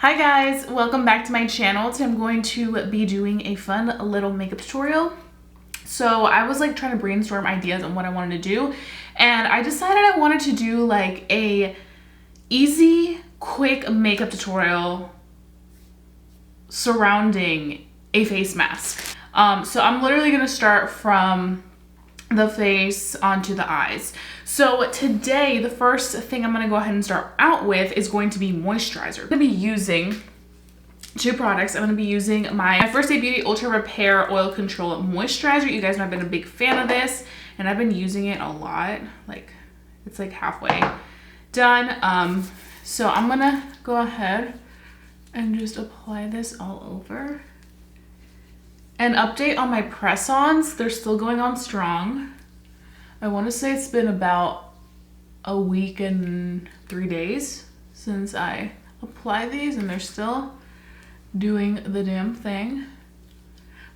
Hi guys, welcome back to my channel. Today I'm going to be doing a fun little makeup tutorial. So I was like trying to brainstorm ideas on what I wanted to do, and I decided I wanted to do like a easy, quick makeup tutorial surrounding a face mask. So I'm literally gonna start from the face onto the eyes. So today, the first thing I'm gonna go ahead and start out with is going to be moisturizer. I'm gonna be using two products. I'm gonna be using my First Aid Beauty Ultra Repair Oil Control Moisturizer. You guys know I've been a big fan of this, and I've been using it a lot. Like, it's like halfway done. So I'm gonna go ahead and just apply this all over. An update on my press-ons, they're still going on strong. I want to say it's been about a week and 3 days since I applied these, and they're still doing the damn thing.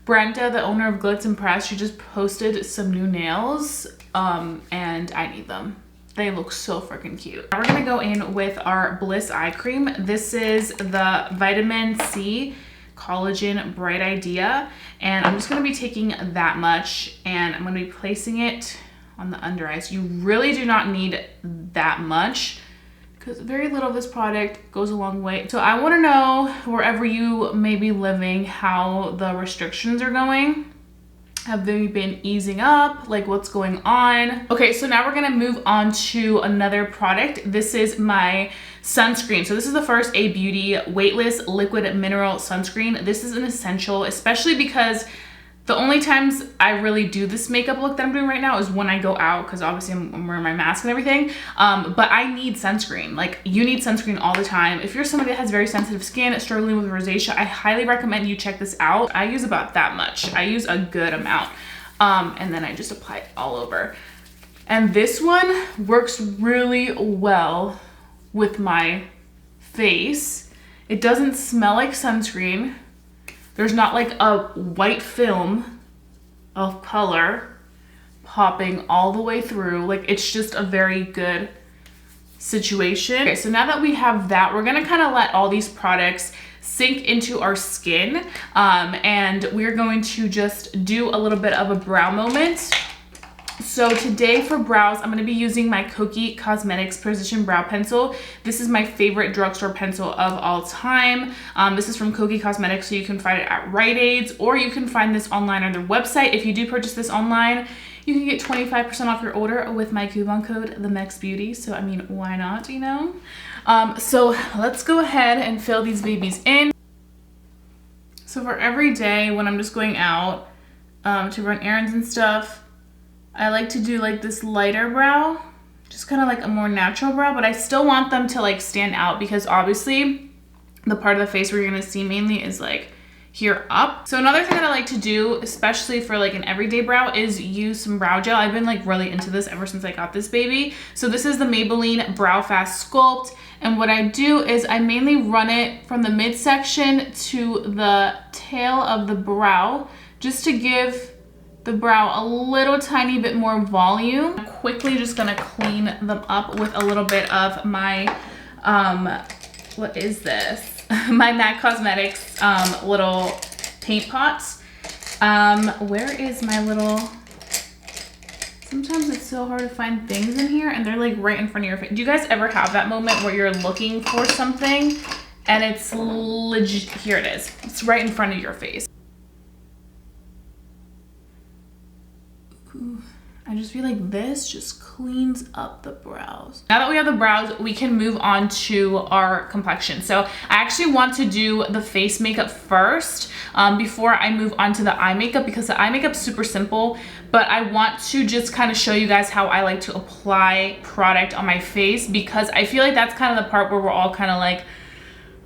Brenda, the owner of Glitz and Press, she just posted some new nails, and I need them. They look so freaking cute. Now we're gonna go in with our Bliss Eye Cream. This is the Vitamin C Collagen Bright Idea, and I'm just going to be taking that much, and I'm going to be placing it on the under eyes. You really do not need that much because very little of this product goes a long way. So I want to know, wherever you may be living, how the restrictions are going. Have they been easing up? Like, what's going on? Okay, so now we're gonna move on to another product. This is my sunscreen. So this is the First Aid Beauty Weightless Liquid Mineral Sunscreen. This is an essential, especially because the only times I really do this makeup look that I'm doing right now is when I go out, because obviously I'm wearing my mask and everything. But I need sunscreen. Like, you need sunscreen all the time. If you're somebody that has very sensitive skin, struggling with rosacea, I highly recommend you check this out. I use about that much. I use a good amount. And then I just apply it all over. And this one works really well with my face. It doesn't smell like sunscreen. There's not like a white film of color popping all the way through. Like, it's just a very good situation. Okay, so now that we have that, we're gonna kind of let all these products sink into our skin. And we're going to just do a little bit of a brow moment. So today for brows, I'm going to be using my Kokie Cosmetics Precision Brow Pencil. This is my favorite drugstore pencil of all time. This is from Kokie Cosmetics, so you can find it at Rite Aids, or you can find this online on their website. If you do purchase this online, you can get 25% off your order with my coupon code Themexicanbeautyy. So, I mean, why not, you know? So let's go ahead and fill these babies in. So for every day when I'm just going out to run errands and stuff, I like to do like this lighter brow, just kind of like a more natural brow, but I still want them to like stand out, because obviously the part of the face where you're gonna see mainly is like here up. So another thing that I like to do, especially for like an everyday brow, is use some brow gel. I've been like really into this ever since I got this baby. So this is the Maybelline Brow Fast Sculpt, and what I do is I mainly run it from the midsection to the tail of the brow, just to give the brow a little tiny bit more volume. I'm quickly just gonna clean them up with a little bit of my, what is this? My MAC Cosmetics little paint pots. Where is my little, sometimes it's so hard to find things in here, and they're like right in front of your face. Do you guys ever have that moment where you're looking for something and it's legit, here it is. It's right in front of your face. I just feel like this just cleans up the brows. Now that we have the brows, we can move on to our complexion. So I actually want to do the face makeup first before I move on to the eye makeup, because the eye makeup's super simple, but I want to just kind of show you guys how I like to apply product on my face, because I feel like that's kind of the part where we're all kind of like,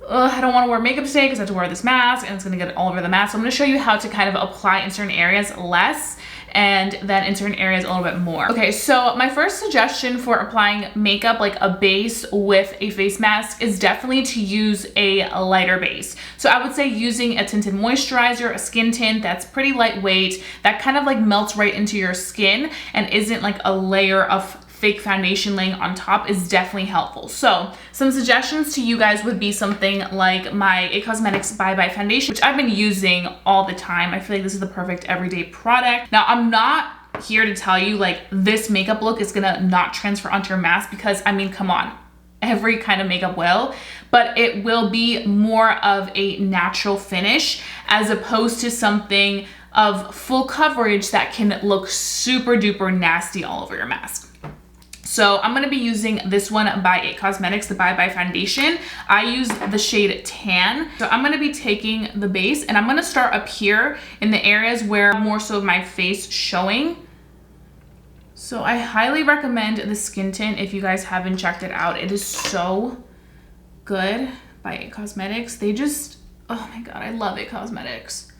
ugh, I don't want to wear makeup today because I have to wear this mask and it's going to get all over the mask. So I'm going to show you how to kind of apply in certain areas less, and then in certain areas a little bit more. Okay, so my first suggestion for applying makeup, like a base with a face mask, is definitely to use a lighter base. So I would say using a tinted moisturizer, a skin tint that's pretty lightweight, that kind of like melts right into your skin and isn't like a layer of fake foundation laying on top is definitely helpful. So some suggestions to you guys would be something like my It Cosmetics Bye Bye foundation, which I've been using all the time. I feel like this is the perfect everyday product. Now, I'm not here to tell you like this makeup look is gonna not transfer onto your mask, because I mean, come on, every kind of makeup will, but it will be more of a natural finish as opposed to something of full coverage that can look super duper nasty all over your mask. So I'm gonna be using this one by It Cosmetics, the Bye Bye foundation. I use the shade Tan. So I'm gonna be taking the base and I'm gonna start up here in the areas where more so of my face showing. So I highly recommend the skin tint if you guys haven't checked it out. It is so good by It Cosmetics. They just, oh my God, I love It Cosmetics.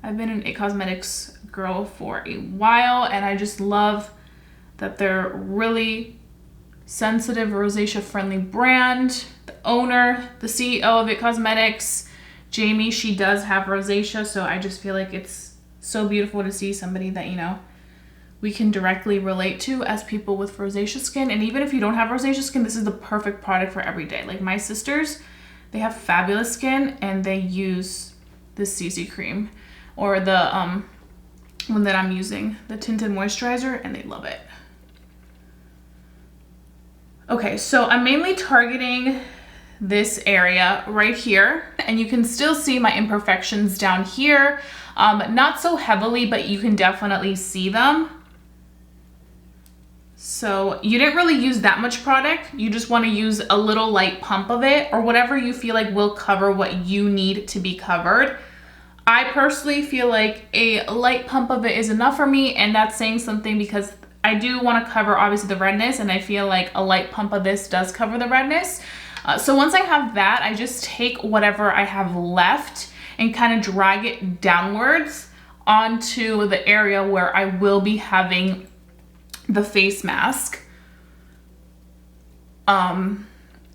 I've been an It Cosmetics girl for a while, and I just love that they're really sensitive, rosacea friendly brand. The owner, the CEO of It Cosmetics, Jamie, she does have rosacea, so I just feel like it's so beautiful to see somebody that, you know, we can directly relate to as people with rosacea skin. And even if you don't have rosacea skin, this is the perfect product for every day. Like my sisters, they have fabulous skin and they use this CC cream or the one that I'm using, the tinted moisturizer, and they love it. Okay, so I'm mainly targeting this area right here, and you can still see my imperfections down here. Not so heavily, but you can definitely see them. So you didn't really use that much product. You just want to use a little light pump of it or whatever you feel like will cover what you need to be covered. I personally feel like a light pump of it is enough for me, and that's saying something because I do want to cover obviously the redness, and I feel like a light pump of this does cover the redness. So once I have that, I just take whatever I have left and kind of drag it downwards onto the area where I will be having the face mask. And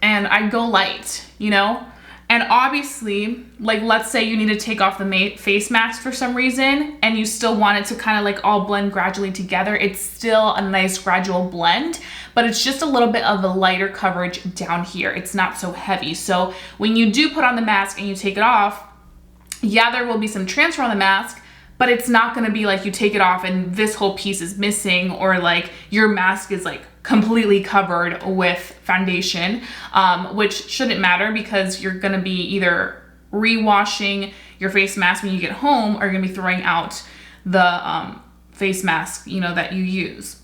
I go light, you know? And obviously, like let's say you need to take off the face mask for some reason and you still want it to kind of like all blend gradually together. It's still a nice gradual blend, but it's just a little bit of a lighter coverage down here. It's not so heavy. So when you do put on the mask and you take it off, yeah, there will be some transfer on the mask, but it's not gonna be like you take it off and this whole piece is missing, or like your mask is like completely covered with foundation, which shouldn't matter because you're gonna be either re-washing your face mask when you get home or you're gonna be throwing out the face mask, you know, that you use.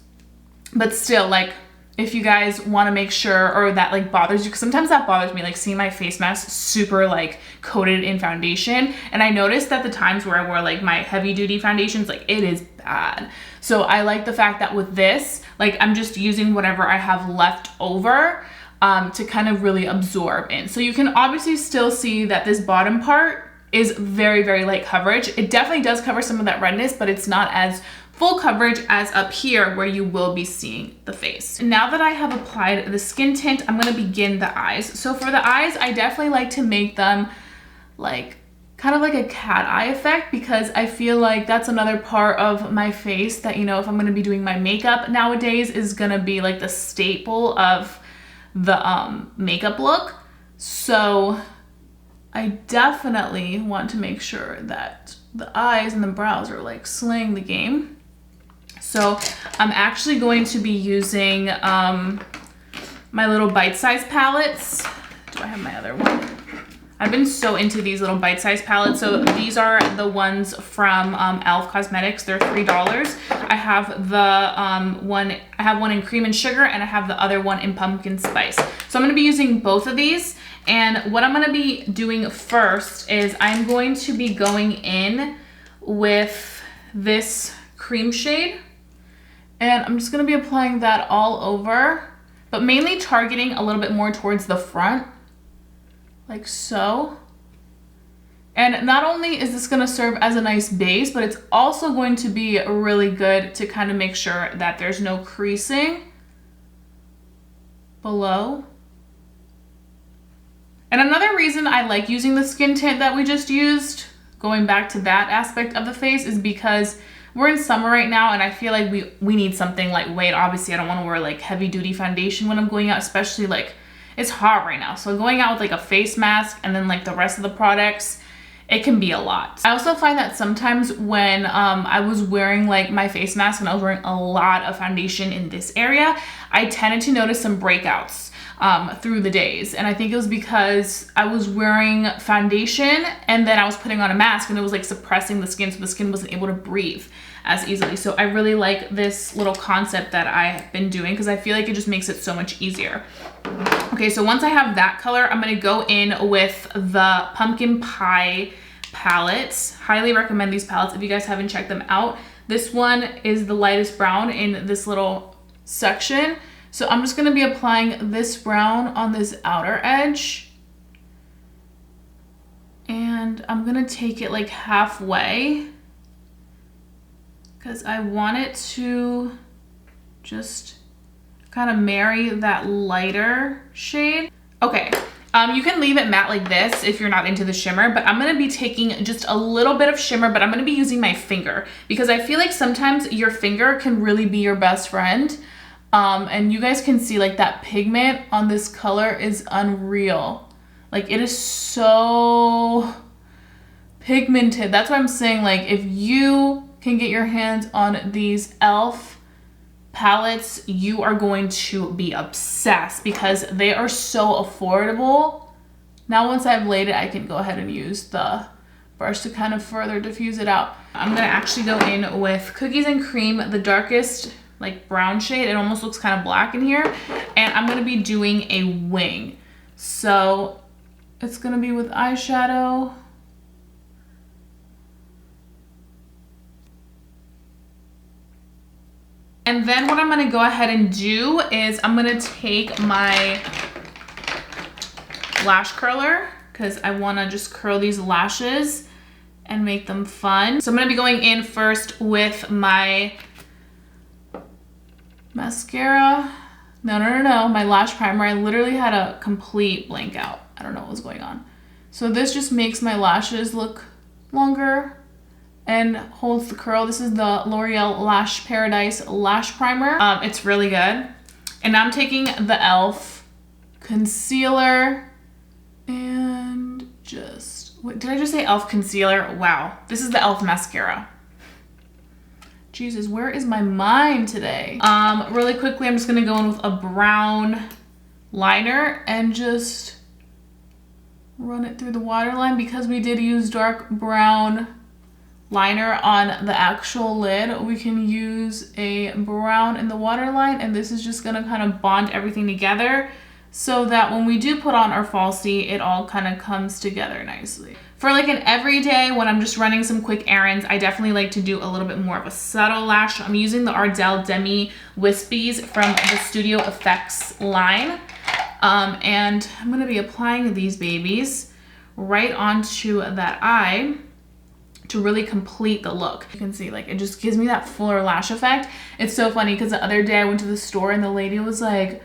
But still, like, if you guys want to make sure, or that like bothers you, because sometimes that bothers me, like seeing my face mask super like coated in foundation. And I noticed that the times where I wore like my heavy duty foundations, like it is bad. So I like the fact that with this, like I'm just using whatever I have left over to kind of really absorb in. So you can obviously still see that this bottom part is very, very light coverage. It definitely does cover some of that redness, but it's not as full coverage as up here where you will be seeing the face. Now that I have applied the skin tint, I'm gonna begin the eyes. So for the eyes, I definitely like to make them like kind of like a cat eye effect, because I feel like that's another part of my face that, you know, if I'm gonna be doing my makeup nowadays is gonna be like the staple of the makeup look. So I definitely want to make sure that the eyes and the brows are like slaying the game. So I'm actually going to be using my little bite-sized palettes. Do I have my other one? I've been so into these little bite-sized palettes. So these are the ones from e.l.f. Cosmetics. They're $3. I have the one in cream and sugar, and I have the other one in pumpkin spice. So I'm gonna be using both of these. And what I'm gonna be doing first is I'm going to be going in with this cream shade. And I'm just gonna be applying that all over, but mainly targeting a little bit more towards the front, like so. And not only is this gonna serve as a nice base, but it's also going to be really good to kind of make sure that there's no creasing below. And another reason I like using the skin tint that we just used, going back to that aspect of the face, is because we're in summer right now, and I feel like we need something lightweight. Obviously, I don't want to wear like heavy duty foundation when I'm going out, especially like it's hot right now. So going out with like a face mask and then like the rest of the products, it can be a lot. I also find that sometimes when I was wearing like my face mask and I was wearing a lot of foundation in this area, I tended to notice some breakouts through the days. And I think it was because I was wearing foundation and then I was putting on a mask, and it was like suppressing the skin, so the skin wasn't able to breathe as easily. So I really like this little concept that I've been doing because I feel like it just makes it so much easier. Okay, so once I have that color, I'm gonna go in with the Pumpkin Pie palettes. Highly recommend these palettes if you guys haven't checked them out. This one is the lightest brown in this little section. So I'm just gonna be applying this brown on this outer edge. And I'm gonna take it like halfway because I want it to just kind of marry that lighter shade. Okay, you can leave it matte like this if you're not into the shimmer, but I'm gonna be taking just a little bit of shimmer, but I'm gonna be using my finger because I feel like sometimes your finger can really be your best friend. And you guys can see like that pigment on this color is unreal. Like it is so pigmented. That's why I'm saying, like, if you can get your hands on these e.l.f. palettes, you are going to be obsessed because they are so affordable. Now once I've laid it, I can go ahead and use the brush to kind of further diffuse it out. I'm gonna actually go in with Cookies and Cream, the darkest like brown shade. It almost looks kind of black in here. And I'm gonna be doing a wing. So it's gonna be with eyeshadow. And then what I'm gonna go ahead and do is I'm gonna take my lash curler because I wanna just curl these lashes and make them fun. So I'm gonna be going in first with my mascara. No, my lash primer. I literally had a complete blank out. I don't know what was going on. So this just makes my lashes look longer and holds the curl. This is the L'Oreal Lash Paradise Lash Primer. It's really good. And now I'm taking the e.l.f. concealer and just, what, did I just say e.l.f. concealer? Wow, this is the e.l.f. mascara. Jesus, where is my mind today? Really quickly, I'm just gonna go in with a brown liner and just run it through the waterline because we did use dark brown liner on the actual lid. We can use a brown in the waterline, and this is just gonna kind of bond everything together so that when we do put on our falsie, it all kind of comes together nicely. For like an everyday, when I'm just running some quick errands, I definitely like to do a little bit more of a subtle lash. I'm using the Ardell Demi Wispies from the Studio Effects line. And I'm gonna be applying these babies right onto that eye to really complete the look. You can see, like, it just gives me that fuller lash effect. It's so funny because the other day I went to the store and the lady was like,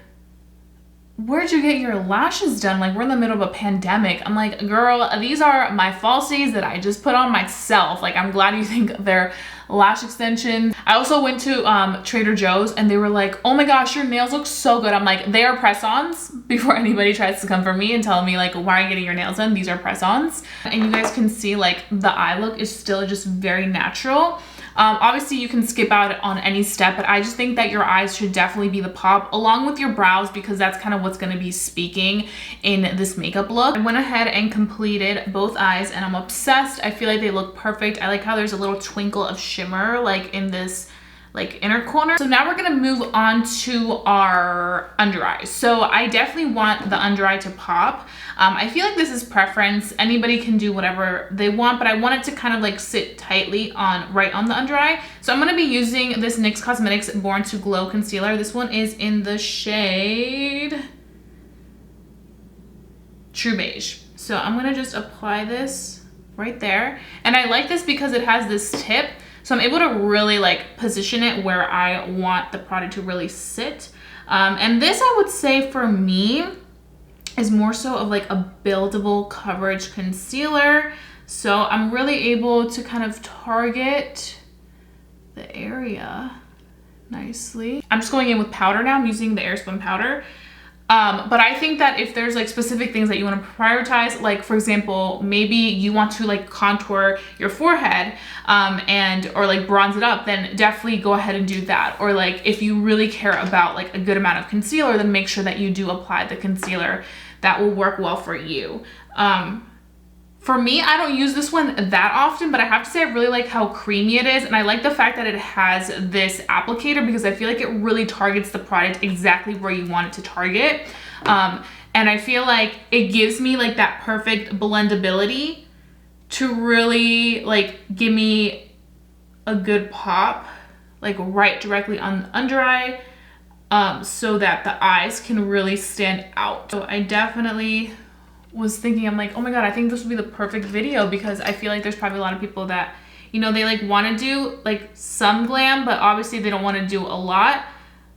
where'd you get your lashes done? Like, we're in the middle of a pandemic. I'm like, girl, these are my falsies that I just put on myself. Like, I'm glad you think they're lash extensions. I also went to Trader Joe's and they were like, oh my gosh, your nails look so good. I'm like, they are press-ons. Before anybody tries to come for me and tell me like, why are you getting your nails done? These are press-ons. And you guys can see like the eye look is still just very natural. Obviously you can skip out on any step, but I just think that your eyes should definitely be the pop along with your brows because that's kind of what's going to be speaking in this makeup look. I went ahead and completed both eyes and I'm obsessed. I feel like they look perfect. I like how there's a little twinkle of shimmer like in this like inner corner. So now we're gonna move on to our under eyes. So I definitely want the under eye to pop. I feel like this is preference. Anybody can do whatever they want, but I want it to kind of like sit tightly on right on the under eye. So I'm gonna be using this NYX Cosmetics Born to Glow concealer. This one is in the shade True Beige. So I'm gonna just apply this right there. And I like this because it has this tip. So I'm able to really like position it where I want the product to really sit. And this I would say for me is more so of like a buildable coverage concealer. So I'm really able to kind of target the area nicely. I'm just going in with powder now. I'm using the Airspun powder. But I think that if there's like specific things that you want to prioritize, like for example, maybe you want to like contour your forehead or like bronze it up, then definitely go ahead and do that. Or like if you really care about like a good amount of concealer, then make sure that you do apply the concealer that will work well for you. For me, I don't use this one that often, but I have to say I really like how creamy it is. And I like the fact that it has this applicator because I feel like it really targets the product exactly where you want it to target. And I feel like it gives me like that perfect blendability to really like give me a good pop, like right directly on the under eye, so that the eyes can really stand out. So I definitely was thinking, I'm like, oh my god, I think this would be the perfect video because I feel like there's probably a lot of people that, you know, they like want to do like some glam, but obviously they don't want to do a lot,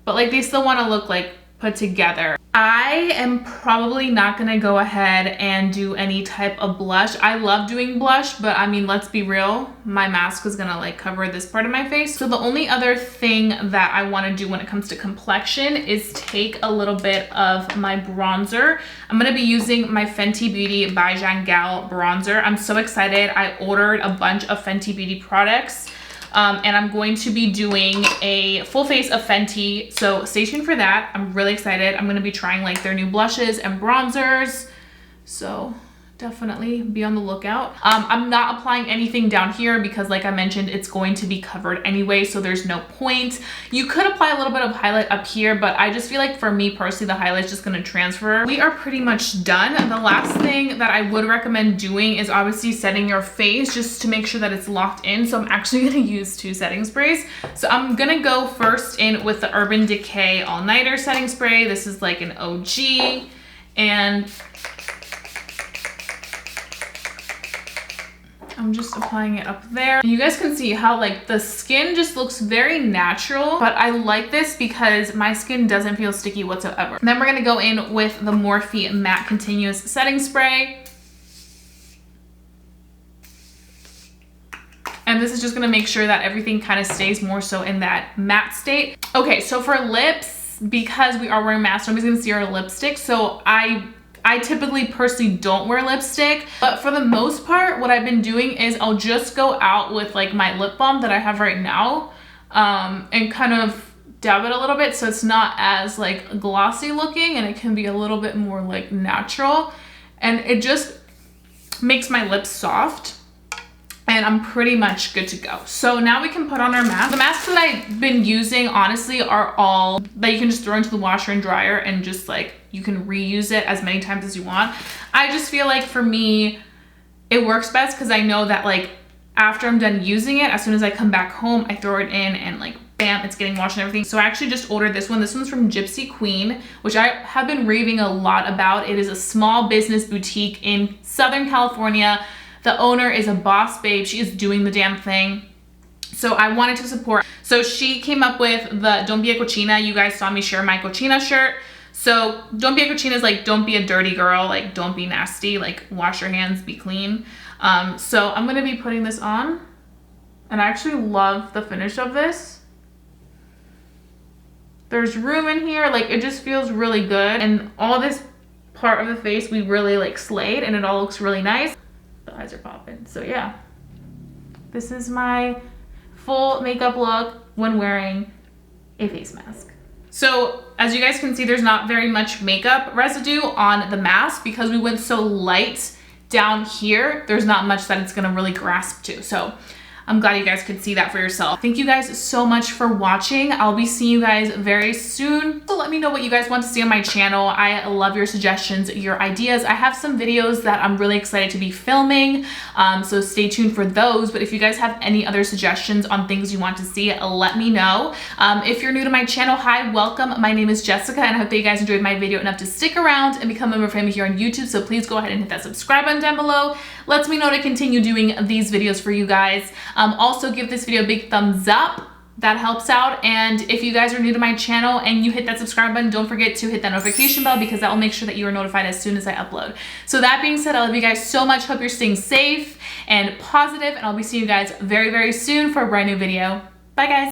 but like they still want to look like put together. I am probably not gonna go ahead and do any type of blush. I love doing blush, but I mean, let's be real, my mask is gonna like cover this part of my face. So the only other thing that I wanna do when it comes to complexion is take a little bit of my bronzer. I'm gonna be using my Fenty Beauty by Jangal bronzer. I'm so excited. I ordered a bunch of Fenty Beauty products. And I'm going to be doing a full face of Fenty, so stay tuned for that. I'm really excited. I'm going to be trying like their new blushes and bronzers, so definitely be on the lookout. I'm not applying anything down here because like I mentioned, it's going to be covered anyway, so there's no point. You could apply a little bit of highlight up here, but I just feel like for me personally, the highlight's just going to transfer. We are pretty much done. The last thing that I would recommend doing is obviously setting your face just to make sure that it's locked in. So I'm actually going to use 2 setting sprays. So I'm going to go first in with the Urban Decay All Nighter setting spray. This is like an OG, and I'm just applying it up there. You guys can see how like the skin just looks very natural, but I like this because my skin doesn't feel sticky whatsoever. Then we're gonna go in with the Morphe Matte Continuous Setting Spray. And this is just gonna make sure that everything kind of stays more so in that matte state. Okay, so for lips, because we are wearing masks, nobody's gonna see our lipstick. So I typically personally don't wear lipstick, but for the most part, what I've been doing is I'll just go out with like my lip balm that I have right now, and kind of dab it a little bit so it's not as like glossy looking and it can be a little bit more like natural, and it just makes my lips soft. And I'm pretty much good to go. So now we can put on our mask. The masks that I've been using, honestly, are all that you can just throw into the washer and dryer and just like, you can reuse it as many times as you want. I just feel like for me, it works best because I know that like after I'm done using it, as soon as I come back home, I throw it in and like, bam, it's getting washed and everything. So I actually just ordered this one. This one's from Gypsy Queen, which I have been raving a lot about. It is a small business boutique in Southern California. The owner is a boss babe. She is doing the damn thing. So I wanted to support. So she came up with the Don't Be a Cochina. You guys saw me share my Cochina shirt. So Don't Be a Cochina is like, don't be a dirty girl. Like, don't be nasty. Like, wash your hands, be clean. So I'm going to be putting this on. And I actually love the finish of this. There's room in here. Like, it just feels really good. And all this part of the face, we really like slayed. And it all looks really nice. The eyes are popping. So yeah, this is my full makeup look when wearing a face mask. So as you guys can see, there's not very much makeup residue on the mask because we went so light down here. There's not much that it's gonna really grasp to. So I'm glad you guys could see that for yourself. Thank you guys so much for watching. I'll be seeing you guys very soon. So let me know what you guys want to see on my channel. I love your suggestions, your ideas. I have some videos that I'm really excited to be filming, so stay tuned for those. But if you guys have any other suggestions on things you want to see, let me know. If you're new to my channel, hi, welcome. My name is Jessica, and I hope that you guys enjoyed my video enough to stick around and become a member of family here on YouTube. So please go ahead and hit that subscribe button down below. Lets me know to continue doing these videos for you guys. Also give this video a big thumbs up. That helps out. And if you guys are new to my channel and you hit that subscribe button, don't forget to hit that notification bell because that will make sure that you are notified as soon as I upload. So that being said, I love you guys so much. Hope you're staying safe and positive, and I'll be seeing you guys very, very soon for a brand new video. Bye guys.